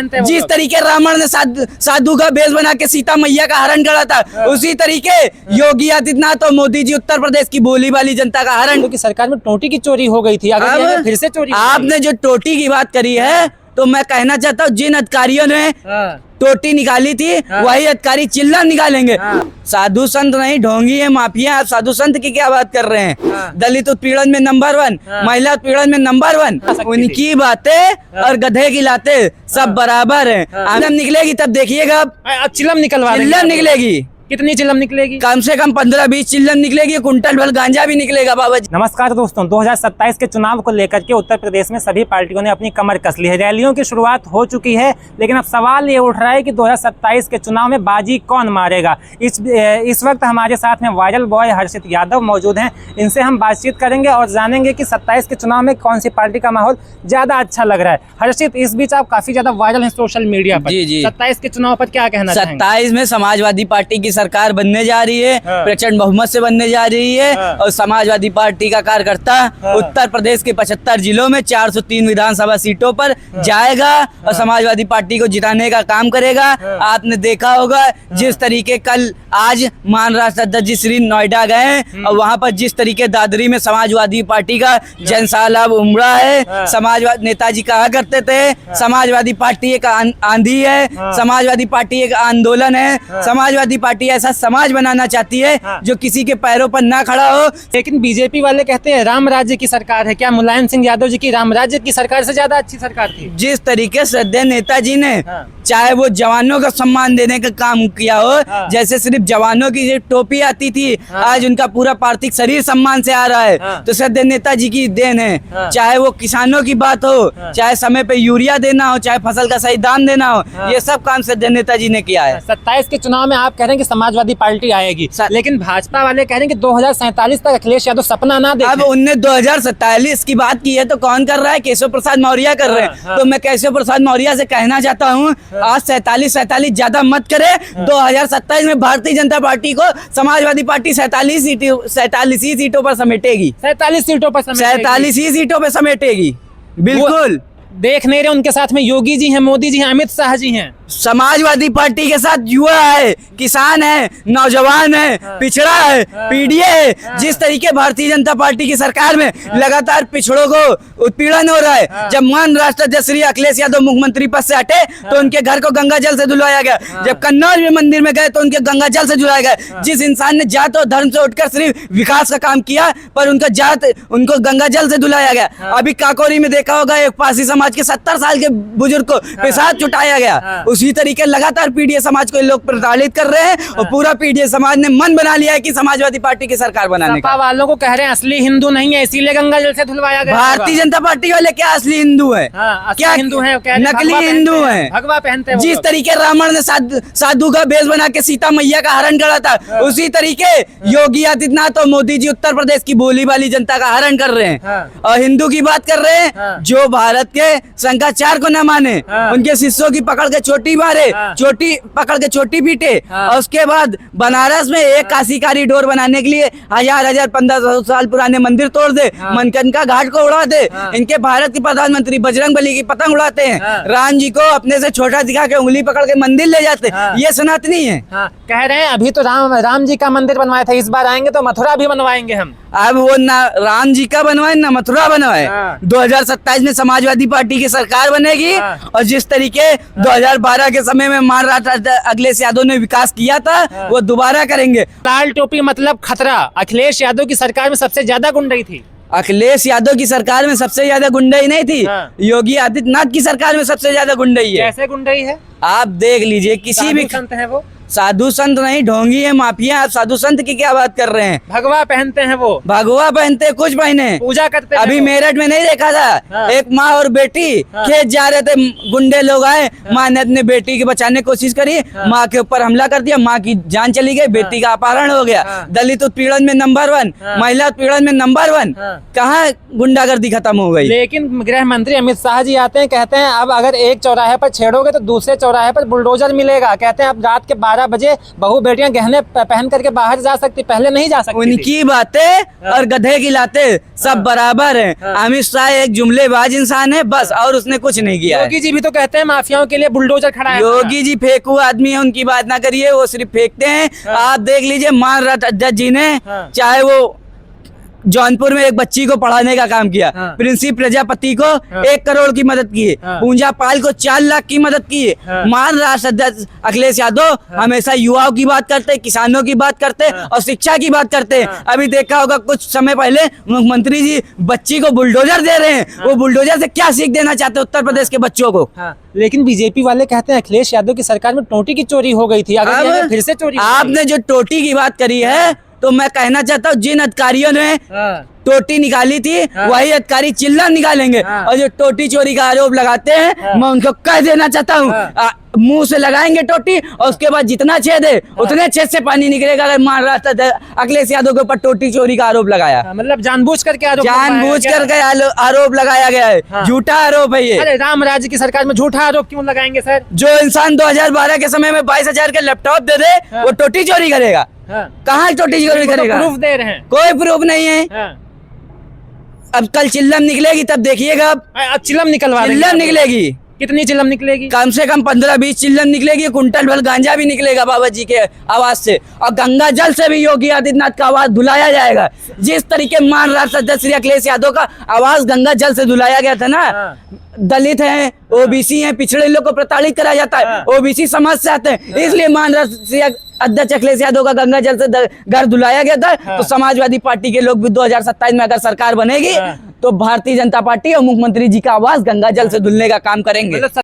जिस तरीके रावण ने साधु का भेष बना के सीता मैया का हरण करा था, उसी तरीके योगी आदित्यनाथ और मोदी जी उत्तर प्रदेश की भोली वाली जनता का हरण। क्योंकि सरकार में टोटी की चोरी हो गई थी, अगर फिर से चोरी आपने जो टोटी की बात करी है, तो मैं कहना चाहता हूँ जिन अधिकारियों ने टोटी निकाली थी वही अधिकारी चिल्ला निकालेंगे। साधु संत नहीं, ढोंगी है, माफिया। आप साधु संत की क्या बात कर रहे हैं? दलित उत्पीड़न में नंबर 1, महिला उत्पीड़न में नंबर 1, उनकी बातें और गधे की लाते सब बराबर है। चिलम निकलेगी तब देखिएगा, चिलम निकलेगी। कितनी चिलम निकलेगी? कम से कम 15-20 चिल्लम निकलेगी, कुंटल भर गांजा भी निकलेगा बाबा जी। नमस्कार दोस्तों, 2027 के चुनाव को लेकर के उत्तर प्रदेश में सभी पार्टियों ने अपनी कमर कस ली है। रैलियों की शुरुआत हो चुकी है, लेकिन अब सवाल ये उठ रहा है कि 2027 के चुनाव में बाजी कौन मारेगा। इस वक्त हमारे साथ में वायरल बॉय हर्षित यादव मौजूद हैं। इनसे हम बातचीत करेंगे और जानेंगे कि 27 के चुनाव में कौन सी पार्टी का माहौल ज्यादा अच्छा लग रहा है। हर्षित, इस बीच आप काफी ज्यादा वायरल हैं सोशल मीडिया पर। 27 के चुनाव पर क्या कहना चाहेंगे? 27 में समाजवादी पार्टी की सरकार बनने जा रही है, प्रचंड बहुमत से बनने जा रही है, और समाजवादी पार्टी का कार्यकर्ता उत्तर प्रदेश के 75 जिलों में 403 विधानसभा सीटों पर जाएगा और समाजवादी पार्टी को जिताने का काम करेगा। आपने देखा होगा जिस तरीके कल आज महाराष्ट्र अध्यक्ष जी श्री नोएडा गए और वहां पर जिस तरीके दादरी में समाजवादी पार्टी का जनसैलाब उमड़ा है। समाजवादी नेताजी कहा करते थे समाजवादी पार्टी एक आंधी है, समाजवादी पार्टी एक आंदोलन है, समाजवादी पार्टी ऐसा समाज बनाना चाहती है जो किसी के पैरों पर ना खड़ा हो। लेकिन बीजेपी वाले कहते हैं राम राज्य की सरकार है। क्या मुलायम सिंह यादव जी की राम राज्य की सरकार से ज्यादा अच्छी सरकार थी? जिस तरीके श्रद्धेय नेताजी ने चाहे वो जवानों का सम्मान देने का काम किया हो, जैसे सिर्फ जवानों की टोपी आती थी, आज उनका पूरा पार्थिव शरीर सम्मान से आ रहा है, तो श्रद्धेय नेताजी की देन है। चाहे वो किसानों की बात हो, चाहे समय पे यूरिया देना हो, चाहे फसल का सही दाम देना हो, ये सब काम श्रद्धेय नेताजी ने किया है। 27 के चुनाव में आप कह रहे हैं कि समाजवादी पार्टी आएगी, लेकिन भाजपा वाले कह रहे हैं कि 2047 तक अखिलेश यादव सपना ना देखें। अब उनने 2047 की बात की है तो कौन कर रहा है? केशव प्रसाद मौर्य कर रहे हैं। तो मैं केशव प्रसाद मौर्य से कहना चाहता हूँ, आज 47 ज्यादा मत करे। 2027 में भारतीय जनता पार्टी को समाजवादी पार्टी 47 ही सीटों पर समेटेगी। 47 सीटों पर 47 ही सीटों पर समेटेगी, बिल्कुल। देख नहीं रहे उनके साथ में योगी जी हैं, मोदी जी हैं, अमित शाह जी हैं। समाजवादी पार्टी के साथ युवा है, किसान है, नौजवान है, पिछड़ा है, पीडीए है। जिस तरीके भारतीय जनता पार्टी की सरकार में लगातार पिछड़ों को उत्पीड़न हो रहा है। जब महाराष्ट्र अध्यक्ष श्री अखिलेश यादव मुख्यमंत्री पद से हटे तो उनके घर को गंगा जल से धुलवाया गया। जब कन्नौज में मंदिर में गए तो उनके गंगा जल से धुलवाया गया। जिस इंसान ने जात और धर्म से उठकर सिर्फ विकास का काम किया, पर उनको गंगा जल से धुलाया गया। अभी काकोरी में देखा होगा एक पासी समाज के 70 साल के बुजुर्ग को पेशाब चुटाया गया। उसी तरीके लगातार पीडीए समाज को लोग प्रताड़ित कर रहे हैं और पूरा पीडीए समाज ने मन बना लिया है कि समाजवादी पार्टी की सरकार बनाने का। वालों को कह रहे हैं असली हिंदू नहीं है, इसीलिए गंगा जल से धुलवाया गया। भारतीय जनता पार्टी वाले क्या असली हिंदू है? क्या हिंदू है? नकली हिंदू है। भगवा पहनते हैं। जिस तरीके रावण ने साधु का भेष बना के सीता मैया का हरण करा था, उसी तरीके योगी आदित्यनाथ और मोदी जी उत्तर प्रदेश की भोली वाली जनता का हरण कर रहे हैं और हिंदू की बात कर रहे हैं। जो भारत के शंकराचार्य को न माने, उनके शिष्यों की पकड़ के चोटी मारे, चोटी पकड़ के चोटी पीटे, और उसके बाद बनारस में एक काशी कॉरिडोर बनाने के लिए 1000 1500 साल पुराने मंदिर तोड़ दे, मनकनका घाट को उड़ा दे। इनके भारत के प्रधानमंत्री बजरंगबली की पतंग उड़ाते हैं, राम जी को अपने से छोटा दिखा के उंगली पकड़ के मंदिर ले जाते हैं। ये सनातनी है। कह रहे हैं अभी तो राम जी का मंदिर बनवाया था, इस बार आएंगे तो मथुरा भी बनवाएंगे हम। अब वो ना राम जी का बनवाए ना मथुरा बनवाए। 2027 में समाजवादी पार्टी की सरकार बनेगी और जिस तरीके 2012 के समय में महाराष्ट्र अखिलेश यादव ने विकास किया था वो दोबारा करेंगे। लाल टोपी मतलब खतरा। अखिलेश यादव की सरकार में सबसे ज्यादा गुंडाई थी। अखिलेश यादव की सरकार में सबसे ज्यादा गुंडाई नहीं थी, योगी आदित्यनाथ की सरकार में सबसे ज्यादा गुंडाई है। कैसे गुंडाई है? आप देख लीजिए, किसी भी संत है वो, साधु संत नहीं, ढोंगी है, माफिया। आप साधु संत की क्या बात कर रहे हैं? भगवा पहनते हैं वो, भगवा पहनते कुछ महीने पूजा करते हैं। अभी मेरठ में नहीं देखा था, एक माँ और बेटी खेत जा रहे थे, गुंडे लोग आए, माँ ने अपने बेटी के बचाने की कोशिश करी, माँ के ऊपर हमला कर दिया, माँ की जान चली गई, बेटी का अपहरण हो गया। दलित उत्पीड़न में नंबर 1, महिला उत्पीड़न में नंबर 1, कहाँ गुंडागर्दी खत्म हो गई? लेकिन गृह मंत्री अमित शाह जी आते हैं, कहते हैं अब अगर एक चौराहे पर छेड़ोगे तो दूसरे चौराहे पर बुलडोजर मिलेगा। कहते हैं अब रात के 12 12 बजे बहू बेटियां गहने पहन करके बाहर जा सकती, पहले नहीं जा सकती थी। उनकी बातें और गधे की लाते सब बराबर है। अमित शाह एक जुमलेबाज इंसान है बस, और उसने कुछ नहीं किया है। योगी जी भी तो कहते हैं माफियाओं के लिए बुलडोजर खड़ा है। योगी जी फेंकू आदमी है, उनकी बात ना करिए, वो सिर्फ फेंकते हैं। आप देख लीजिए मान अध्यक्ष जी ने चाहे वो जौनपुर में एक बच्ची को पढ़ाने का काम किया, प्रिंसी प्रजापति को 1 करोड़ की मदद की है, पूंजा पाल को 4 लाख की मदद की है। मान राष्ट्र अध्यक्ष अखिलेश यादव हमेशा युवाओं की बात करते, किसानों की बात करते और शिक्षा की बात करते। अभी देखा होगा कुछ समय पहले मुख्यमंत्री जी बच्ची को बुलडोजर दे रहे हैं। वो बुलडोजर से क्या सीख देना चाहते उत्तर प्रदेश के बच्चों को? लेकिन बीजेपी वाले कहते हैं अखिलेश यादव की सरकार में टोटी की चोरी हो गई थी, अगर फिर से चोरी। आपने जो टोटी की बात करी है तो मैं कहना चाहता हूँ जिन अधिकारियों ने टोटी निकाली थी वही अधिकारी चिल्लम निकालेंगे। और जो टोटी चोरी का आरोप लगाते हैं मैं उनको कह देना चाहता हूँ मुंह से लगाएंगे टोटी और उसके बाद जितना छेद है उतने छेद से पानी निकलेगा। अगर महाराष्ट्र अखिलेश यादव के ऊपर टोटी चोरी का आरोप लगाया, मतलब जानबूझ करके आरोप लगाया गया है, झूठा आरोप है ये। अरे राम राज्य की सरकार में झूठा आरोप क्यों लगाएंगे सर? जो इंसान 2012 के समय में 22,000 के लैपटॉप दे दे वो टोटी चोरी करेगा? कहाँ टोटी चोरी करेगा? प्रूफ दे रहे हैं, कोई प्रूफ नहीं है। अब कल चिल्लम निकलेगी तब देखिएगा। अब चिल्लम निकलवा चिल्लम निकलेगी। कितनी चिल्लम निकलेगी? कम से कम 15-20 चिल्लम निकलेगी। कुंटल भर गांजा भी निकलेगा बाबा जी के आवाज से। और गंगा जल से भी योगी आदित्यनाथ का आवाज धुलाया जाएगा। जिस तरीके मान राष्ट्र अध्यक्ष श्री अखिलेश यादव का आवाज गंगा जल से धुलाया गया था ना, दलित हैं, ओबीसी हैं, पिछड़े लोग को प्रताड़ित करा जाता है, ओबीसी समाज से आते हैं, इसलिए मान राष्ट्र अध्यक्ष अखिलेश यादव का गंगा जल से घर धुलाया गया था। तो समाजवादी पार्टी के लोग भी 2027 में अगर सरकार बनेगी तो भारतीय जनता पार्टी और मुख्यमंत्री जी का आवाज गंगा जल से धुलने का काम करेंगे।